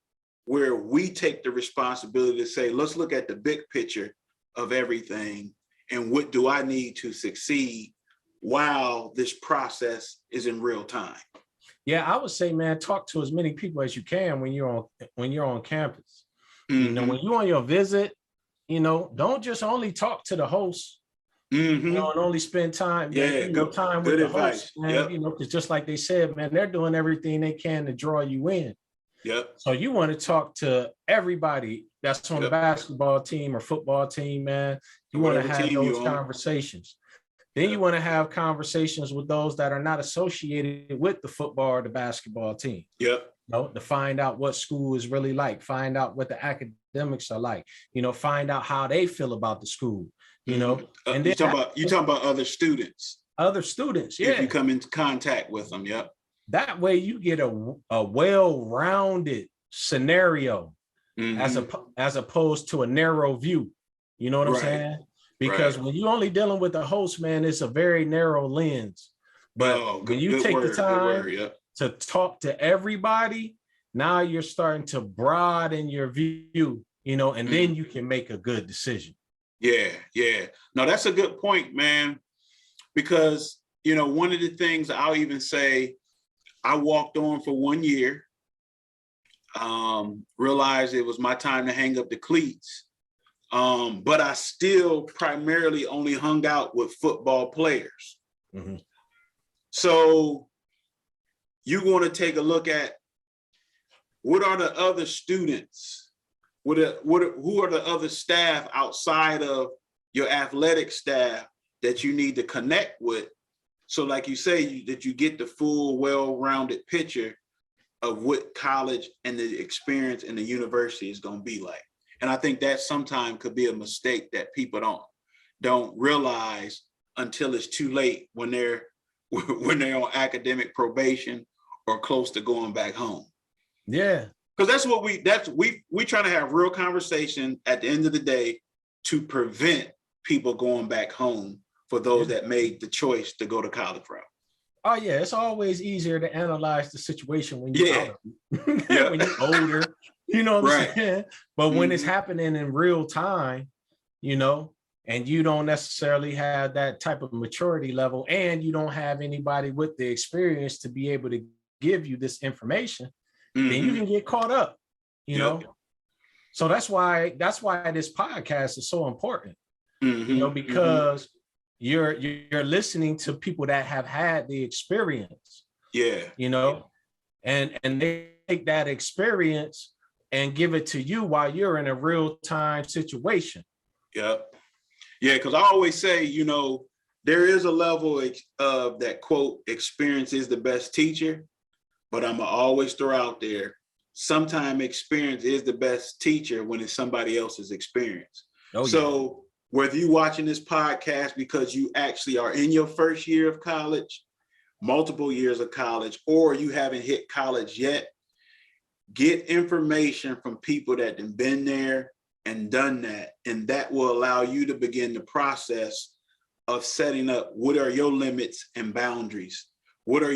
where we take the responsibility to say, let's look at the big picture of everything, and what do I need to succeed while this process is in real time. Yeah, I would say, man, talk to as many people as you can when you're on campus. When you're on your visit, don't just only talk to the host, and only spend time, time with the host, man. Because just like they said, man, they're doing everything they can to draw you in. Yep. So you want to talk to everybody that's on the basketball team or football team, man. You want to have those conversations. Then you want to have conversations with those that are not associated with the football or the basketball team. Yep. To find out what school is really like, find out what the academics are like, find out how they feel about the school, and then you talking about other students. Other students, yeah. If you come into contact with them, yep. That way you get a well-rounded scenario as opposed to a narrow view. You know what I'm saying? Because when you're only dealing with the host, man, it's a very narrow lens. But when you take the time to talk to everybody, now you're starting to broaden your view, and then you can make a good decision. Yeah. No, that's a good point, man. Because, one of the things I'll even say, I walked on for 1 year, realized it was my time to hang up the cleats. But I still primarily only hung out with football players. So you want to take a look at what are the other students, who are the other staff outside of your athletic staff that you need to connect with. So like you say, that you get the full, well-rounded picture of what college and the experience in the university is going to be like. And I think that sometimes could be a mistake that people don't realize until it's too late when they're on academic probation or close to going back home. Yeah. Because that's what we try to have real conversation at the end of the day to prevent people going back home for those that made the choice to go to college route. Oh yeah, it's always easier to analyze the situation when you're when you're older. You know what I'm Right. saying? But when it's Mhm. happening in real time, you know, and you don't necessarily have that type of maturity level, and you don't have anybody with the experience to be able to give you this information, then you Mhm. can get caught up, you Yep. know. So that's why this podcast is so important, you know, Mhm. Mhm. because you're listening to people that have had the experience, Yeah. you know, and they take that experience and give it to you while you're in a real time situation. Yep. Yeah, because I always say, there is a level of that quote, experience is the best teacher, but I'm always throw out there, sometimes experience is the best teacher when it's somebody else's experience. Oh yeah. So whether you watching this podcast because you actually are in your first year of college, multiple years of college, or you haven't hit college yet, get information from people that have been there and done that. And that will allow you to begin the process of setting up what are your limits and boundaries. What are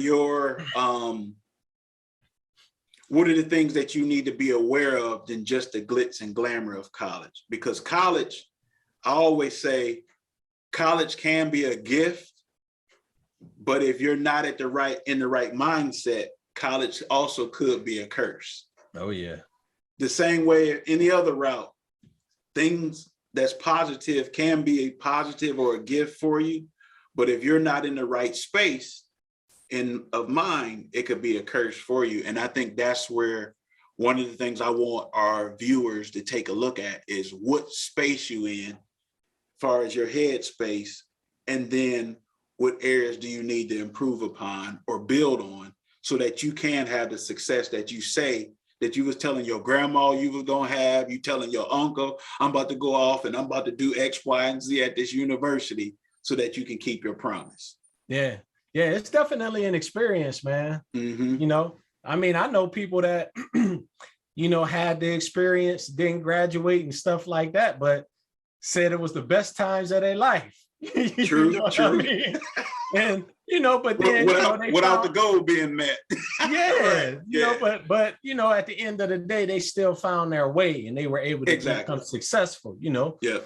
what are the things that you need to be aware of than just the glitz and glamour of college? Because college, I always say, college can be a gift, but if you're not in the right mindset, college also could be a curse. Oh yeah. The same way any other route, things that's positive can be a positive or a gift for you, but if you're not in the right space of mind, it could be a curse for you. And I think that's where one of the things I want our viewers to take a look at is what space you in, as far as your head space, and then what areas do you need to improve upon or build on so that you can have the success that you say that you was telling your grandma you was gonna have, you telling your uncle, I'm about to go off and I'm about to do X, Y, and Z at this university so that you can keep your promise. Yeah. Yeah, it's definitely an experience, man. Mm-hmm. You know, I mean, I know people that, had the experience, didn't graduate and stuff like that, but said it was the best times of their life. True, true. I mean? And, but then, without the goal being met. Yeah, right. but at the end of the day, they still found their way and they were able to become successful, Yeah.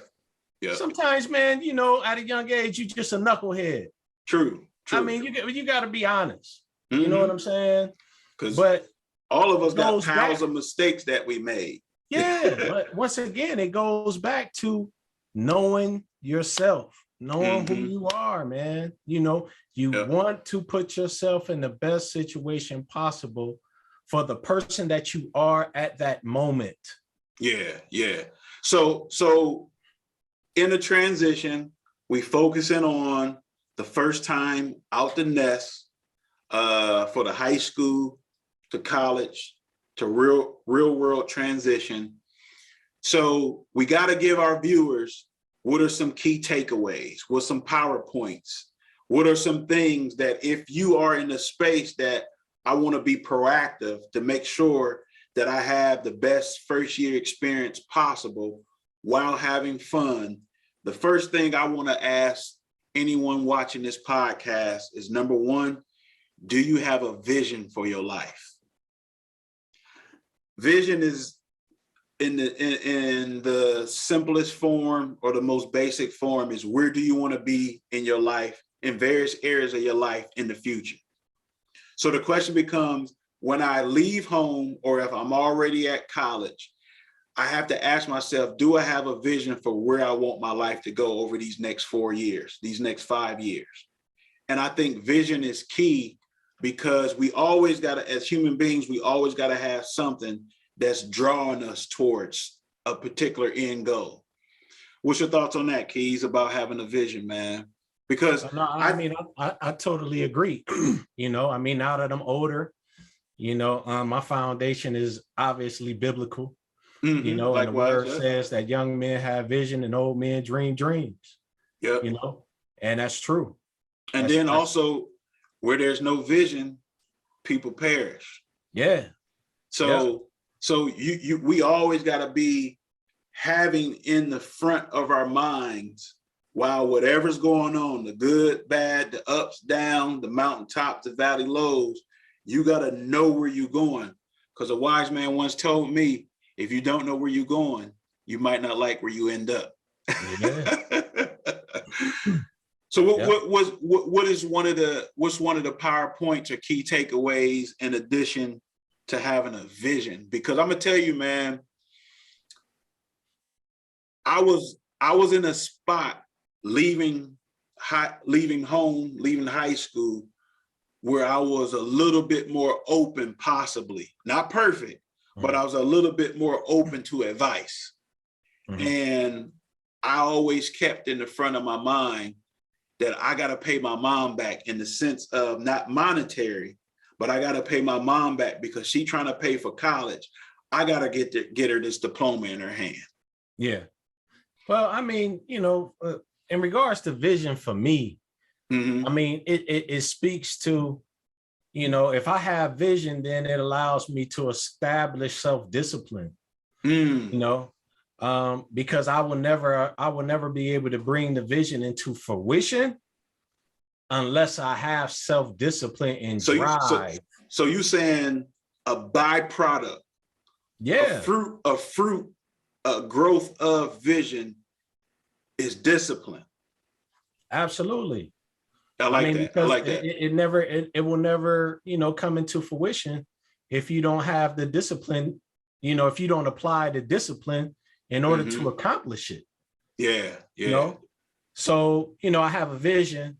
Yeah. Sometimes, man, at a young age, you just a knucklehead. True. I mean, you got to be honest. Mm-hmm. You know what I'm saying? But all of us got piles of mistakes that we made. Yeah, but once again, it goes back to knowing yourself, knowing who you are, man. You want to put yourself in the best situation possible for the person that you are at that moment. Yeah, yeah. So in the transition, we focusing on the first time out the nest, for the high school to college to real world transition. So we got to give our viewers, what are some key takeaways? What some PowerPoints? What are some things that if you are in a space that I want to be proactive to make sure that I have the best first year experience possible while having fun, the first thing I want to ask anyone watching this podcast is, number one, do you have a vision for your life? Vision is in the simplest form or the most basic form is, where do you want to be in your life, in various areas of your life in the future? So the question becomes, when I leave home or if I'm already at college, I have to ask myself, do I have a vision for where I want my life to go over these next 4 years, these next 5 years? And I think vision is key, because we always got to, as human beings, we always got to have something that's drawing us towards a particular end goal. What's your thoughts on that, Keys, about having a vision, man? Because I totally agree. I mean, now that I'm older, my foundation is obviously biblical. And the word says that young men have vision and old men dream dreams. Yeah. And that's true. And then also, where there's no vision, people perish. Yeah. So we always got to be having in the front of our minds, while whatever's going on, the good, bad, the ups, down, the mountaintops, the valley lows, you got to know where you're going. Because a wise man once told me, if you don't know where you're going, you might not like where you end up. Yeah. So what's one of the PowerPoints or key takeaways in addition to having a vision? Because I'm gonna tell you, man, I was in a spot leaving home, leaving high school, where I was a little bit more open, possibly not perfect, but I was a little bit more open to advice. And I always kept in the front of my mind that I got to pay my mom back, in the sense of not monetary, but I got to pay my mom back because she's trying to pay for college. I got to get her this diploma in her hand. Yeah. Well, I mean, in regards to vision for me, I mean, it speaks to, if I have vision, then it allows me to establish self-discipline, because I will never be able to bring the vision into fruition unless I have self-discipline and drive. So you saying a byproduct, yeah, a growth of vision is discipline. Absolutely. I like that. It will never, come into fruition if you don't have the discipline, if you don't apply the discipline in order to accomplish it. Yeah. So, I have a vision,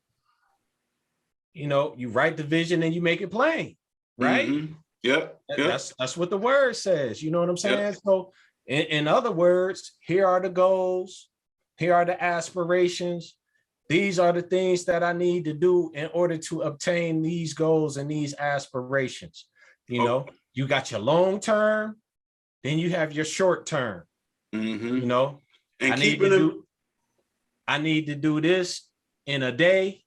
you write the vision and you make it plain, right? Yep. That's what the word says. You know what I'm saying? Yep. So in other words, here are the goals. Here are the aspirations. These are the things that I need to do in order to obtain these goals and these aspirations. You got your long term, then you have your short term. And I need to do this in a day.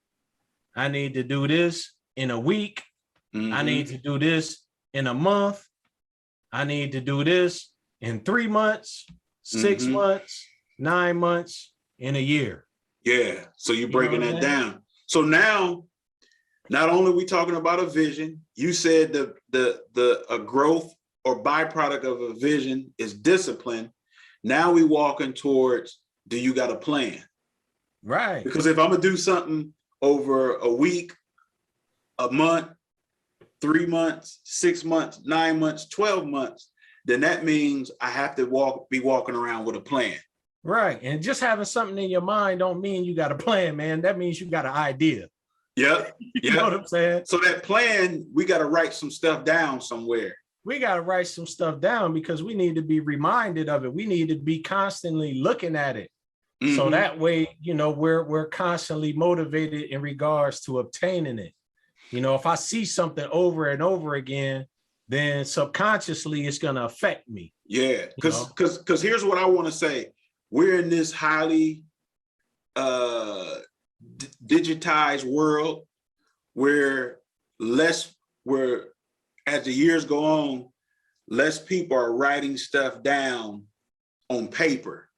I need to do this in a week. I need to do this in a month. I need to do this in 3 months, 6 months, 9 months, in a year. Yeah. So you're breaking that down. So now, not only are we talking about a vision, you said a growth or byproduct of a vision is discipline. Now we walking towards, do you got a plan? Right. Because if I'm gonna do something over a week, a month, 3 months, 6 months, 9 months, 12 months, then that means I have to be walking around with a plan. Right. And just having something in your mind don't mean you got a plan, man. That means you got an idea. Yep. You know what I'm saying? So that plan, we got to write some stuff down somewhere. We got to write some stuff down because we need to be reminded of it. We need to be constantly looking at it. So that way, we're constantly motivated in regards to obtaining it. If I see something over and over again, then subconsciously it's going to affect me. Yeah. Because here's what I want to say. We're in this highly digitized world where as the years go on, less people are writing stuff down on paper.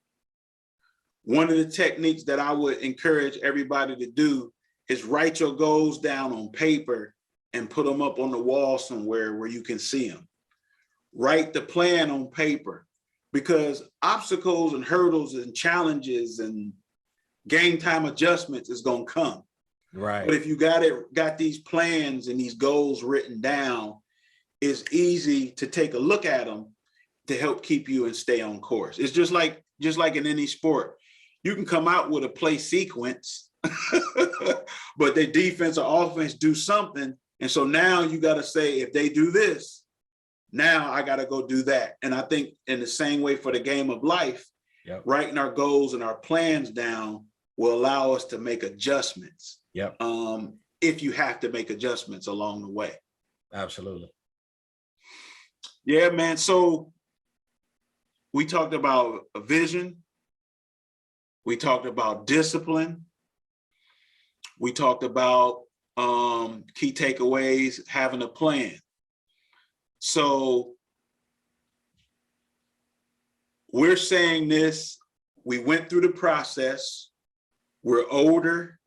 One of the techniques that I would encourage everybody to do is write your goals down on paper and put them up on the wall somewhere where you can see them. Write the plan on paper, because obstacles and hurdles and challenges and game time adjustments is going to come. Right. But if you got these plans and these goals written down, it's easy to take a look at them to help keep you and stay on course. It's just like in any sport. You can come out with a play sequence, but their defense or offense do something. And so now you got to say, if they do this, now I got to go do that. And I think in the same way for the game of life, writing our goals and our plans down will allow us to make adjustments. If you have to make adjustments along the way. Absolutely. Yeah, man. So we talked about a vision. We talked about discipline. We talked about key takeaways, having a plan. So we're saying this, we went through the process, we're older,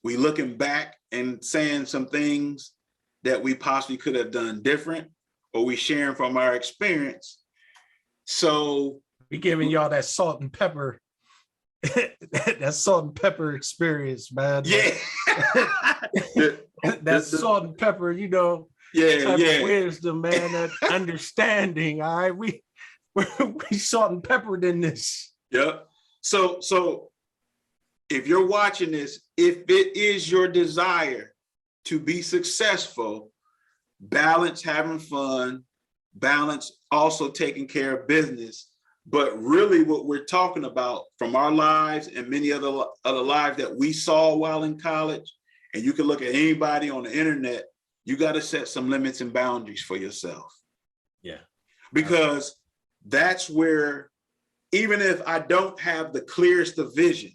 we looking back and saying some things that we possibly could have done different, or we sharing from our experience. So we giving y'all that salt and pepper, that salt and pepper experience, man. Yeah. That salt and pepper, you know, Yeah, type yeah. of wisdom, man, that understanding. All right. We salt and peppered in this. Yep. So if you're watching this, if it is your desire to be successful, balance having fun, balance also taking care of business. But really what we're talking about from our lives and many other lives that we saw while in college, and you can look at anybody on the internet, you got to set some limits and boundaries for yourself. Yeah. Because that's where, even if I don't have the clearest of vision,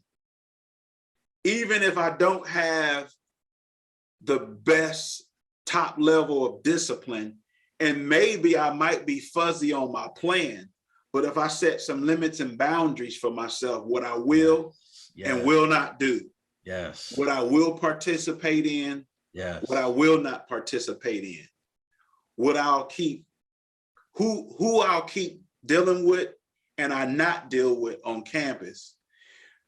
even if I don't have the best top level of discipline, and maybe I might be fuzzy on my plan, but if I set some limits and boundaries for myself, what I will and will not do, yes, what I will participate in, yes, what I will not participate in, what I'll keep, who I'll keep dealing with and I not deal with on campus.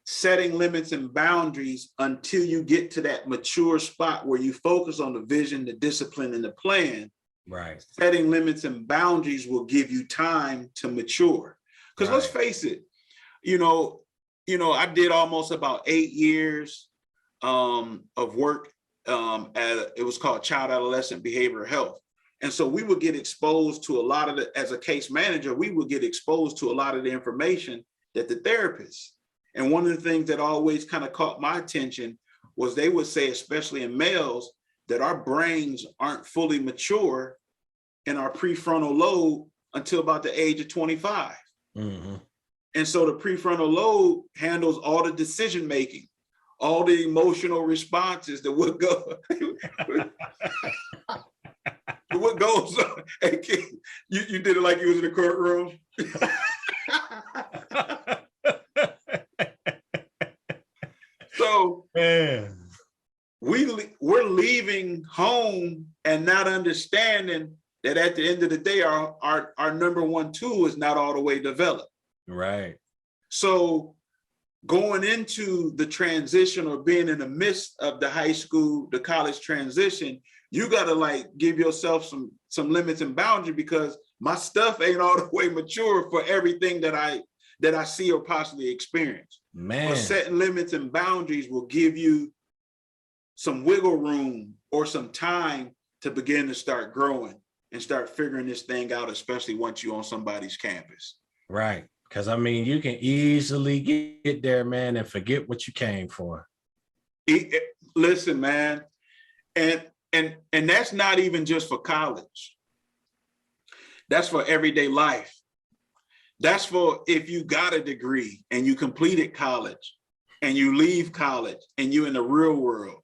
Setting limits and boundaries until you get to that mature spot where you focus on the vision, the discipline, and the plan. Right. Setting limits and boundaries will give you time to mature. Because let's face it, you know, I did almost about 8 years of work it was called child adolescent behavioral health. And so we would get exposed to a lot of the, as a case manager, we would get exposed to a lot of the information that the therapists. And one of the things that always kind of caught my attention was they would say, especially in males, that our brains aren't fully mature in our prefrontal lobe until about the age of 25. Mm-hmm. And so the prefrontal lobe handles all the decision making, all the emotional responses that would go. What goes on? Hey, kid, you did it like you was in the courtroom. So man, we're leaving home and not understanding that at the end of the day, our number one tool is not all the way developed. Right. So going into the transition or being in the midst of the high school, the college transition, you got to like give yourself some limits and boundaries, because my stuff ain't all the way mature for everything that I see or possibly experience. Man. But setting limits and boundaries will give you some wiggle room or some time to begin to start growing and start figuring this thing out, especially once you're on somebody's campus. Right. Because I mean, you can easily get there, man, and forget what you came for. Listen, man, and that's not even just for college. That's for everyday life. That's for if you got a degree and you completed college and you leave college and you in the real world,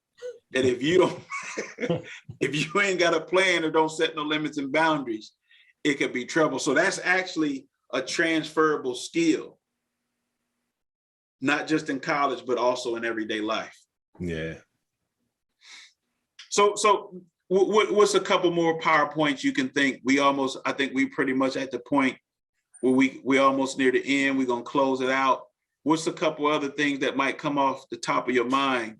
that if you don't, if you ain't got a plan or don't set no limits and boundaries, it could be trouble. So that's actually a transferable skill, not just in college, but also in everyday life. Yeah. So what's a couple more PowerPoints you can think? I think we pretty much at the point where we almost near the end. We're gonna close it out. What's a couple other things that might come off the top of your mind,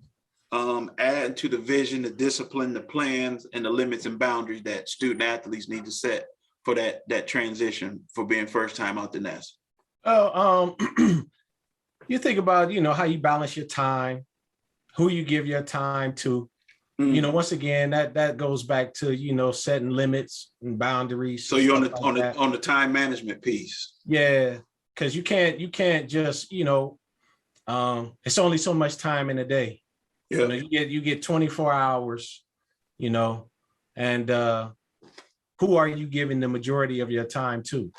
adding to the vision, the discipline, the plans, and the limits and boundaries that student athletes need to set for that transition for being first time out the nest? Oh, you think about, how you balance your time, who you give your time to. Mm. Once again, that goes back to, setting limits and boundaries. So you're on the time management piece. Yeah, because you can't just, it's only so much time in a day. Yeah. You get 24 hours, and who are you giving the majority of your time to?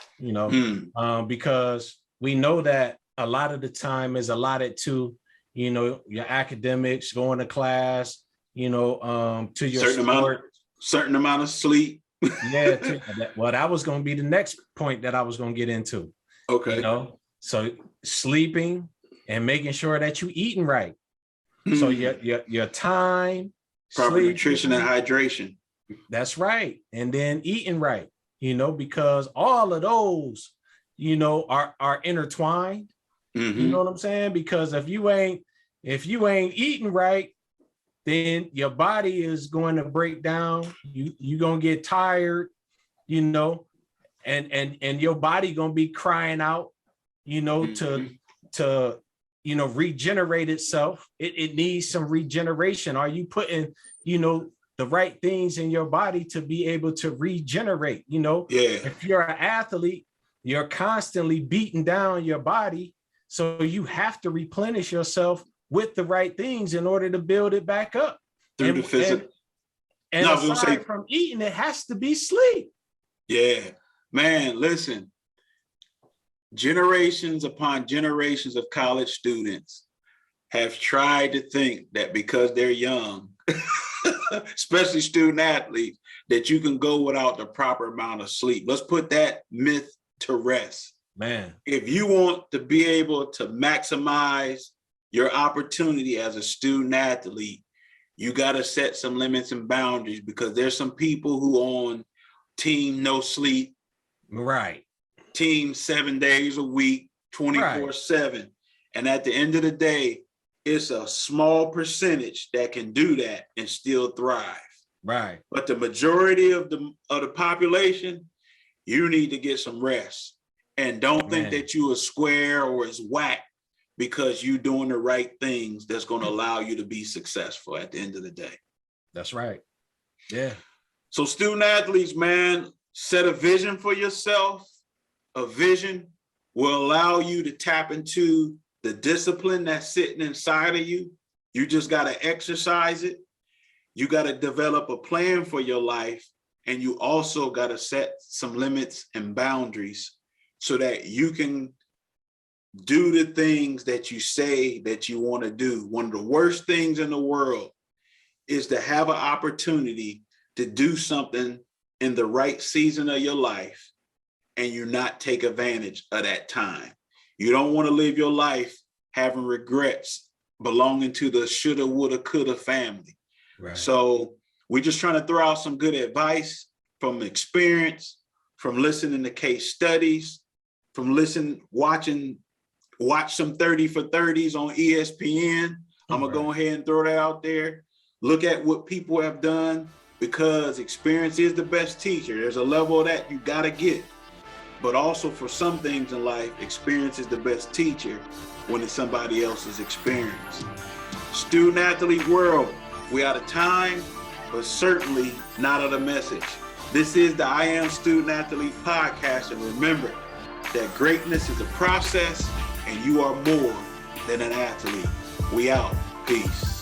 Because we know that a lot of the time is allotted to, your academics, going to class, to your certain amount of sleep. Yeah. That was going to be the next point that I was going to get into. Okay. So sleeping and making sure that you eating right. Mm. So your time, proper sleep, nutrition and hydration. That's right. And then eating right, because all of those, are intertwined. Mm-hmm. You know what I'm saying? Because if you ain't eating right, then your body is going to break down. You're gonna get tired, and your body gonna be crying out, Mm-hmm. to regenerate itself. It needs some regeneration. Are you putting, the right things in your body to be able to regenerate? Yeah. If you're an athlete, you're constantly beating down your body. So you have to replenish yourself with the right things in order to build it back up. Through the physical. And aside from eating, it has to be sleep. Yeah, man, listen. Generations upon generations of college students have tried to think that because they're young, especially student athletes, that you can go without the proper amount of sleep. Let's put that myth to rest. Man, if you want to be able to maximize your opportunity as a student athlete, you got to set some limits and boundaries, because there's some people who on team no sleep, right? Team 7 days a week, 24/7. And at the end of the day, it's a small percentage that can do that and still thrive. Right. But the majority of the population, you need to get some rest. And don't think that you are square or is whack because you're doing the right things that's going to allow you to be successful at the end of the day. That's right. Yeah. So student athletes, man, set a vision for yourself. A vision will allow you to tap into the discipline that's sitting inside of you. You just got to exercise it. You got to develop a plan for your life. And you also got to set some limits and boundaries so that you can do the things that you say that you want to do. One of the worst things in the world is to have an opportunity to do something in the right season of your life and you not take advantage of that time. You don't want to live your life having regrets belonging to the shoulda, woulda, coulda family. Right. So we're just trying to throw out some good advice from experience, from listening to case studies, from watch some 30 for 30s on ESPN. I'm gonna go ahead and throw that out there. Look at what people have done, because experience is the best teacher. There's a level of that you gotta get. But also for some things in life, experience is the best teacher when it's somebody else's experience. Student athlete world, we out of time, but certainly not out of message. This is the I Am Student Athlete podcast, and remember that greatness is a process and you are more than an athlete. We out. Peace.